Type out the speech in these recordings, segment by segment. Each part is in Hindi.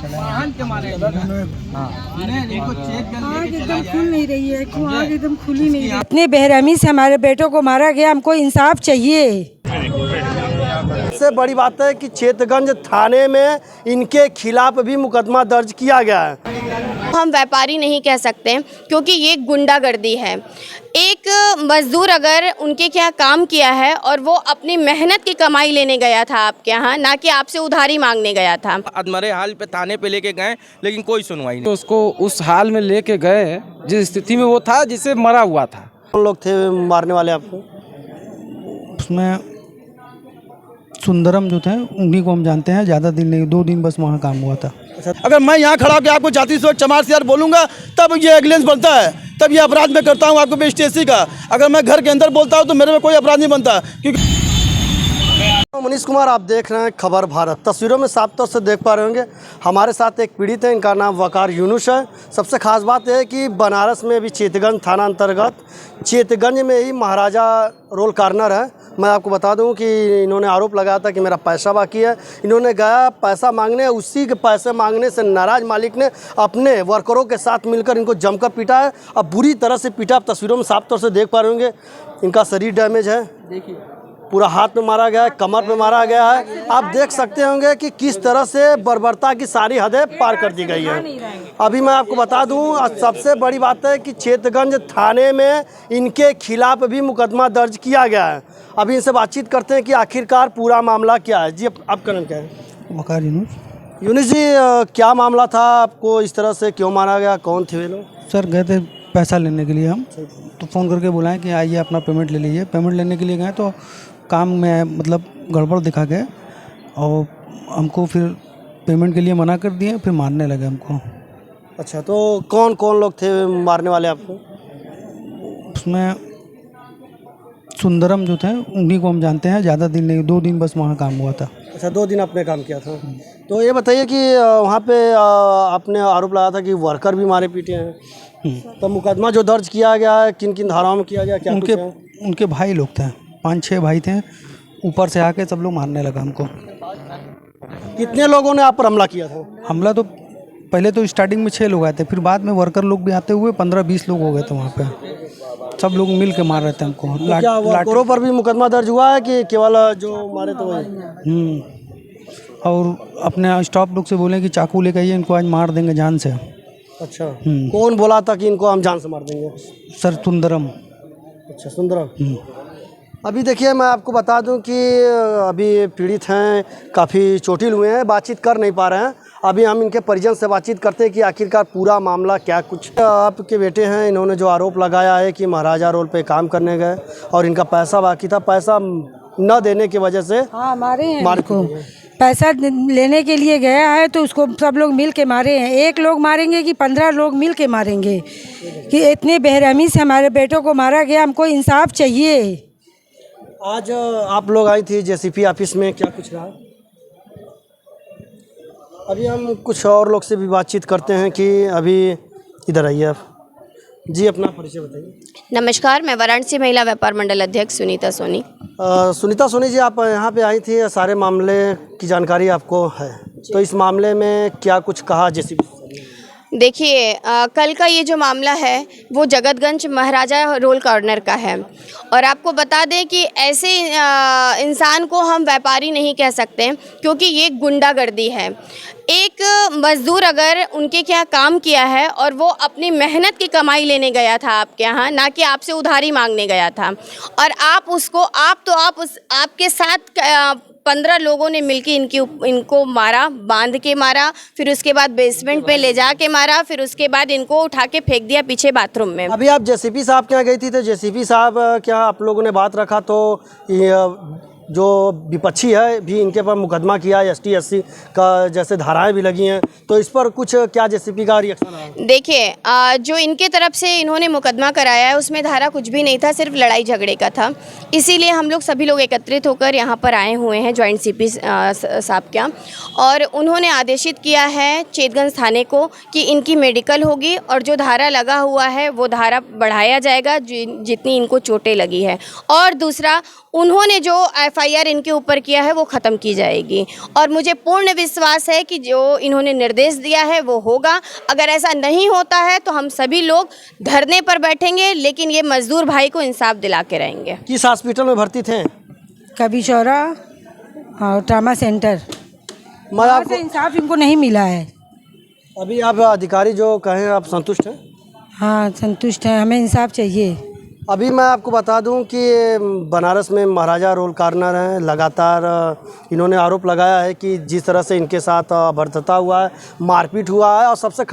वाहन के मारे आग एकदम खुल नहीं रही है, आग एकदम खुली नहीं है। इतनी बेरहमी से हमारे बेटों को मारा गया, हमको इंसाफ चाहिए। सबसे बड़ी बात है कि चेतगंज थाने में इनके खिलाफ भी मुकदमा दर्ज किया गया है। हम व्यापारी नहीं कह सकते क्योंकि ये गुंडागर्दी है। एक मजदूर अगर उनके क्या काम किया है और वो अपनी मेहनत की कमाई लेने गया था आपके यहाँ, ना कि आपसे उधारी मांगने गया था। अधमरे हाल पे थाने पे लेके गए लेकिन कोई सुनवाई नहीं। तो उसको उस हाल में लेके गए जिस स्थिति में वो था, जिससे मरा हुआ था। कौन लोग थे मारने वाले आपको? उसमें सुंदरम जो थे उन्हीं को हम जानते हैं, ज़्यादा दिन नहीं, 2 दिन बस वहाँ काम हुआ था। अगर मैं यहाँ खड़ा होकर आपको जाति से चमार से यार बोलूँगा तब ये एग्लेंस बनता है, तब ये अपराध मैं करता हूँ आपको बेस्टेसी का। अगर मैं घर के अंदर बोलता हूँ तो मेरे में कोई अपराध नहीं बनता। क्योंकि मनीष कुमार, आप देख रहे हैं खबर भारत। तस्वीरों में साफ तौर से देख पा रहे होंगे हमारे साथ एक पीड़ित है, इनका नाम वकार यूनुस है। सबसे खास बात यह है कि बनारस में भी चेतगंज थाना अंतर्गत चेतगंज में ही महाराजा रोल कॉर्नर है। मैं आपको बता दूं कि इन्होंने आरोप लगाया था कि मेरा पैसा बाकी है। इन्होंने गया पैसा मांगने, उसी के पैसे मांगने से नाराज मालिक ने अपने वर्करों के साथ मिलकर इनको जमकर पीटा है। अब बुरी तरह से पीटा। आप तस्वीरों में साफ तौर से देख पा रहे होंगे इनका शरीर डैमेज है, देखिए पूरा हाथ में मारा गया है, कमर पे मारा गया है। आप देख सकते होंगे कि किस तरह से बर्बरता की सारी हदें पार कर दी गई है। अभी मैं आपको बता दूं, सबसे बड़ी बात है कि चेतगंज थाने में इनके खिलाफ भी मुकदमा दर्ज किया गया है। अभी इनसे बातचीत करते हैं कि आखिरकार पूरा मामला क्या है। जी आपका नाम क्या है? वकार यूनुस। यूनुस जी, क्या मामला था? आपको इस तरह से क्यों मारा गया? कौन थे वे लोग? सर गए थे पैसा लेने के लिए, हम तो फ़ोन करके बुलाएं कि आइए अपना पेमेंट ले लीजिए। पेमेंट लेने के लिए गए तो काम में मतलब गड़बड़ दिखा गए और हमको फिर पेमेंट के लिए मना कर दिए, फिर मारने लगे हमको। अच्छा, तो कौन कौन लोग थे मारने वाले आपको? उसमें सुंदरम जो थे उन्हीं को हम जानते हैं, ज़्यादा दिन नहीं, 2 दिन बस वहाँ काम हुआ था। अच्छा, 2 दिन आपने काम किया था। तो ये बताइए कि वहाँ पे आपने आरोप लगाया था कि वर्कर भी मारे पीटे हैं। तो मुकदमा जो दर्ज किया गया है किन किन धाराओं में किया गया? क्या उनके भाई लोग थे, 5-6 भाई थे। ऊपर से आके सब लोग मारने लगा हमको। कितने लोगों ने आप पर हमला किया था? हमला तो पहले तो स्टार्टिंग में 6 लोग आए थे, फिर बाद में वर्कर लोग भी आते हुए 15-20 लोग हो गए थे वहाँ पे। सब लोग मिल के मार रहे थे हमको। तो क्या वर्करों पर भी मुकदमा दर्ज हुआ है कि केवल जो मारे तो वही? और अपने स्टाफ लोग से बोले कि चाकू लेके आइए, इनको आज मार देंगे जान से। अच्छा, कौन बोला था कि इनको हम जान से मार देंगे? सर सुंदरम। अच्छा, सुंदरम। अभी देखिए, मैं आपको बता दूं कि अभी पीड़ित हैं, काफ़ी चोटिल हुए हैं, बातचीत कर नहीं पा रहे हैं। अभी हम इनके परिजन से बातचीत करते हैं कि आखिरकार पूरा मामला क्या कुछ। आपके बेटे हैं, इन्होंने जो आरोप लगाया है कि महाराजा रोल पे काम करने गए और इनका पैसा बाकी था, पैसा न देने की वजह से मारे को पैसा लेने के लिए गया है तो उसको सब लोग मिल के मारे हैं। 1 लोग मारेंगे कि 15 लोग मिल के मारेंगे? कि इतनी बेरहमी से हमारे बेटों को मारा गया, हमको इंसाफ चाहिए। आज आप लोग आई थी जेसीपी ऑफिस में, क्या कुछ रहा? अभी हम कुछ और लोग से भी बातचीत करते हैं कि अभी इधर आइए आप। जी, अपना परिचय बताइए। नमस्कार, मैं वाराणसी महिला व्यापार मंडल अध्यक्ष सुनीता सोनी। सुनीता सोनी जी, आप यहाँ पे आई थी, सारे मामले की जानकारी आपको है, तो इस मामले में क्या कुछ कहा जेसीपी? देखिए, कल का ये जो मामला है वो जगतगंज महाराजा रोल कॉर्नर का है। और आपको बता दें कि ऐसे इंसान को हम व्यापारी नहीं कह सकते क्योंकि ये गुंडागर्दी है। एक मजदूर अगर उनके क्या काम किया है और वो अपनी मेहनत की कमाई लेने गया था आपके यहाँ, ना कि आपसे उधारी मांगने गया था, और आपके साथ 15 लोगों ने मिलकर इनको मारा, बांध के मारा, फिर उसके बाद बेसमेंट में ले जा के मारा, फिर उसके बाद इनको उठा के फेंक दिया पीछे बाथरूम में। अभी आप जेसीपी साहब के यहाँ गई थी, तो जेसीपी साहब क्या आप लोगों ने बात रखा तो जो विपक्षी है भी इनके पर मुकदमा किया, ST SC का जैसे धाराएं भी लगी हैं, तो इस पर कुछ क्या जेसीपी का रिएक्शन रहा? देखिए, जो इनके तरफ से इन्होंने मुकदमा कराया है उसमें धारा कुछ भी नहीं था, सिर्फ लड़ाई झगड़े का था। इसीलिए हम लोग सभी लोग एकत्रित होकर यहाँ पर आए हुए हैं जॉइंट CP साहब क्या, और उन्होंने आदेशित किया है चेतगंज थाने को कि इनकी मेडिकल होगी और जो धारा लगा हुआ है वो धारा बढ़ाया जाएगा जितनी इनको चोटें लगी है। और दूसरा, उन्होंने जो एफआईआर इनके ऊपर किया है वो ख़त्म की जाएगी। और मुझे पूर्ण विश्वास है कि जो इन्होंने निर्देश दिया है वो होगा। अगर ऐसा नहीं होता है तो हम सभी लोग धरने पर बैठेंगे, लेकिन ये मजदूर भाई को इंसाफ दिला के रहेंगे। किस हॉस्पिटल में भर्ती थे? कभी चौरा और ट्रामा सेंटर। मैं वहाँ आपको से इंसाफ इनको नहीं मिला है। अभी आप अधिकारी जो कहें आप संतुष्ट हैं? हाँ, संतुष्ट हैं, हमें इंसाफ चाहिए। अभी मैं आपको बता दूं कि बनारस में महाराजा रोल कॉर्नर हैं, लगातार इन्होंने आरोप लगाया है कि जिस तरह से इनके साथ अभद्रता हुआ है, मारपीट हुआ है, और सबसे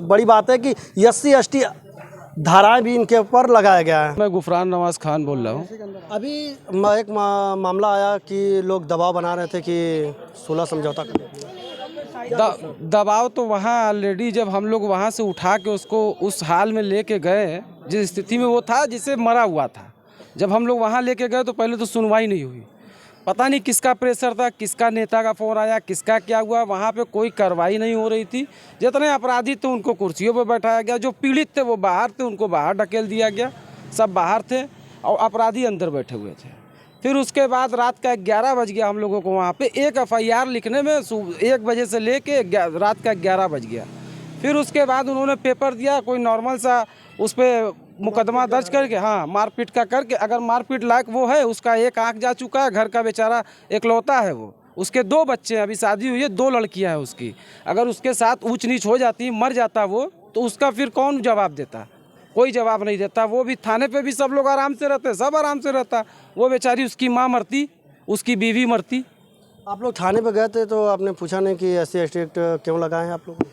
बड़ी बात है कि SC/ST धाराएं भी इनके ऊपर लगाया गया है। मैं गुफरान नवाज खान बोल रहा हूँ। अभी एक मामला आया कि लोग दबाव बना रहे थे कि 16 समझौता कर दबाव तो वहाँ ऑलरेडी जब हम लोग वहाँ से उठा के उसको उस हाल में लेके गए जिस स्थिति में वो था, जिसे मरा हुआ था, जब हम लोग वहाँ लेके गए तो पहले तो सुनवाई नहीं हुई। पता नहीं किसका प्रेशर था, किसका नेता का फ़ोन आया, किसका क्या हुआ, वहाँ पे कोई कार्रवाई नहीं हो रही थी। जितने अपराधी थे उनको कुर्सियों पर बैठाया गया, जो पीड़ित थे वो बाहर थे, उनको बाहर ढकेल दिया गया, सब बाहर थे और अपराधी अंदर बैठे हुए थे। फिर उसके बाद रात का 11 बज गया हम लोगों को वहाँ पे एक एफआईआर लिखने में, 1 बजे से लेके रात का 11 बज गया। फिर उसके बाद उन्होंने पेपर दिया, कोई नॉर्मल सा उस पर मुकदमा दर्ज करके, हाँ, मारपीट का करके, अगर मारपीट लायक वो है, उसका एक आँख जा चुका है, घर का बेचारा इकलौता है वो, उसके 2 बच्चे हैं, अभी शादी हुई है, 2 लड़कियाँ हैं उसकी। अगर उसके साथ ऊंच नीच हो जाती, मर जाता वो, तो उसका फिर कौन जवाब देता? कोई जवाब नहीं देता। वो भी थाने पे भी सब लोग आराम से रहते, सब आराम से रहता, वो बेचारी उसकी माँ मरती, उसकी बीवी मरती। आप लोग थाने पे गए थे तो आपने पूछा नहीं कि SC/ST एक्ट क्यों लगाए हैं आप लोग?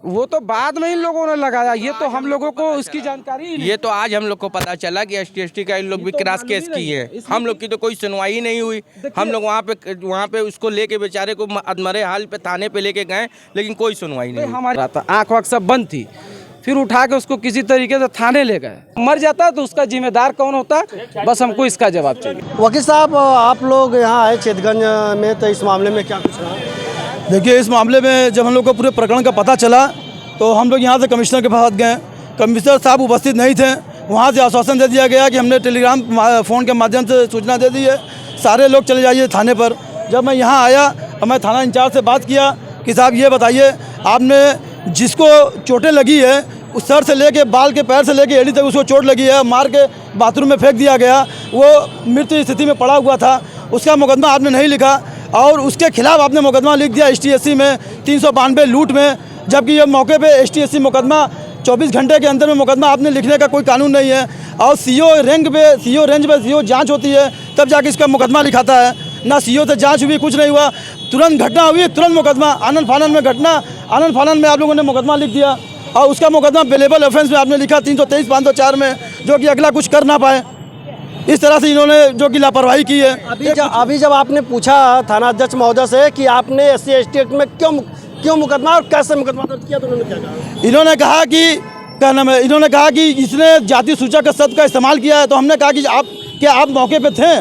वो तो बाद में इन लोगों ने लगाया, ये तो हम लोगों को इसकी जानकारी ही नहीं। ये तो आज हम लोग को पता चला कि ST/ST का इन लोग भी क्रॉस केस किए हैं। हम लोग की तो कोई सुनवाई नहीं हुई। हम लोग वहाँ पे उसको लेके बेचारे को अधमरे हाल पे थाने पे लेके गए, लेकिन कोई सुनवाई नहीं हुई। हमारा आँख वाँख सब बंद थी, फिर उठा के उसको किसी तरीके से थाने ले गए। मर जाता तो उसका जिम्मेदार कौन होता? बस हमको इसका जवाब चाहिए। वकील साहब, आप लोग यहाँ आए चितगंज में, तो इस मामले में क्या कुछ रहा? देखिए, इस मामले में जब हम लोग को पूरे प्रकरण का पता चला तो हम लोग यहाँ से कमिश्नर के पास गए। कमिश्नर साहब उपस्थित नहीं थे। वहाँ से आश्वासन दे दिया गया कि हमने टेलीग्राम फ़ोन के माध्यम से सूचना दे दी है, सारे लोग चले जाइए थाने पर। जब मैं यहाँ आया और मैं थाना इंचार्ज से बात किया कि साहब ये बताइए, आपने जिसको चोटें लगी है, उस सर से लेके बाल के पैर से लेके एड़ी तक उसको चोट लगी है, मार के बाथरूम में फेंक दिया गया, वो मृत्यु स्थिति में पड़ा हुआ था, उसका मुकदमा आपने नहीं लिखा और उसके खिलाफ आपने मुकदमा लिख दिया ST/SC में 392 लूट में, जबकि ये मौके पे ST/SC मुकदमा 24 घंटे के अंदर में मुकदमा आपने लिखने का कोई कानून नहीं है। और CO रेंज पे CO जांच होती है, तब जाके इसका मुकदमा लिखाता है। ना CO से जांच हुई, कुछ नहीं हुआ, तुरंत घटना हुई, तुरंत मुकदमा, आनन फानन में घटना, आनन फानन में आप लोगों ने मुकदमा लिख दिया और उसका मुकदमा बेलेबल ऑफेंस में आपने लिखा 323 504 में, जो कि अगला कुछ कर ना पाए। इस तरह से इन्होंने जो कि लापरवाही की है। अभी जब आपने पूछा थाना अध्यक्ष महोदय से कि आपने SC/ST एक्ट में क्यों मुकदमा और कैसे मुकदमा दर्ज किया, तो उन्होंने क्या कहा? इन्होंने कहा कि क्या नाम है, इन्होंने कहा कि इसने जाति सूचक का शब्द का इस्तेमाल किया है। तो हमने कहा कि आप मौके पे थे,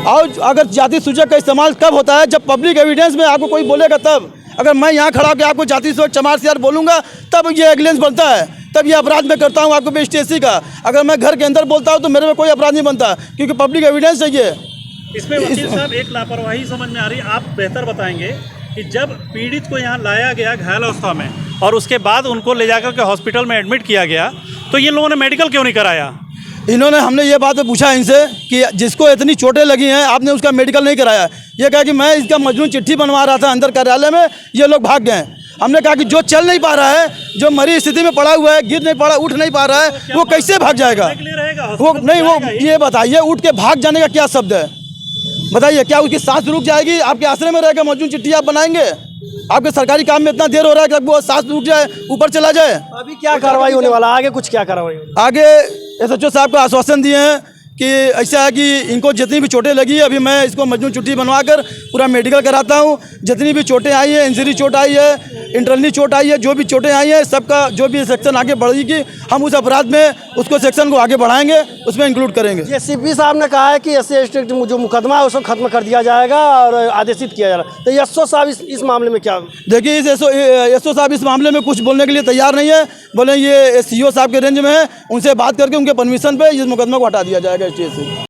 और अगर जाति सूचक का इस्तेमाल कब होता है? जब पब्लिक एविडेंस में आपको कोई बोलेगा तब। अगर मैं यहाँ खड़ा होकर आपको जाति सूचक चमार सियार बोलूँगा तब ये एविडेंस बनता है, तब ये अपराध मैं करता हूँ आपको ST/SC का। अगर मैं घर के अंदर बोलता हूँ तो मेरे में कोई अपराध नहीं बनता, क्योंकि पब्लिक एविडेंस चाहिए। इसमें वकील साहब एक लापरवाही समझ में आ रही है, आप बेहतर बताएंगे कि जब पीड़ित को यहाँ लाया गया घायल अवस्था में और उसके बाद उनको ले जाकर के हॉस्पिटल में एडमिट किया गया, तो ये लोगों ने मेडिकल क्यों नहीं कराया? हमने ये बात पूछा इनसे कि जिसको इतनी चोटें लगी हैं आपने उसका मेडिकल नहीं कराया। ये कहा कि मैं इसका मजनून चिट्ठी बनवा रहा था अंदर कार्यालय में, ये लोग भाग गए। हमने कहा कि जो चल नहीं पा रहा है, जो मरी स्थिति में पड़ा हुआ है, गिर नहीं पा रहा, उठ नहीं पा रहा है, वो कैसे भाग जाएगा? वो नहीं, वो ये बताइए, उठ के भाग जाने का क्या शब्द है? बताइए, क्या उसकी सांस रुक जाएगी? आपके आश्रय में रहेगा मजनून चिट्ठी आप बनाएंगे? आपके सरकारी काम में इतना देर हो रहा है कि वो सांस रुक जाए, ऊपर चला जाए। अभी क्या कार्रवाई होने वाला, आगे कुछ क्या कार्रवाई? आगे SHO साहब को आश्वासन दिए हैं कि ऐसा है कि इनको जितनी भी चोटें लगी है, अभी मैं इसको मजनून चिट्ठी बनवाकर पूरा मेडिकल कराता हूँ। जितनी भी चोटें आई है, इंजरी चोट आई है, इंटरनली चोट आई है, जो भी चोटें आई हैं, सबका जो भी सेक्शन आगे बढ़ेगी, हम उस अपराध में उसको सेक्शन को आगे बढ़ाएंगे, उसमें इंक्लूड करेंगे। ये CP साहब ने कहा है कि SC/ST जो मुकदमा है उसको खत्म कर दिया जाएगा और आदेशित किया जा रहा है, तो SO साहब इस मामले में क्या? देखिए, SO साहब इस मामले में कुछ बोलने के लिए तैयार नहीं है। बोले ये CO साहब के रेंज में है, उनसे बात करके उनके परमिशन पे इस मुकदमा को हटा दिया जाएगा ST/SC से।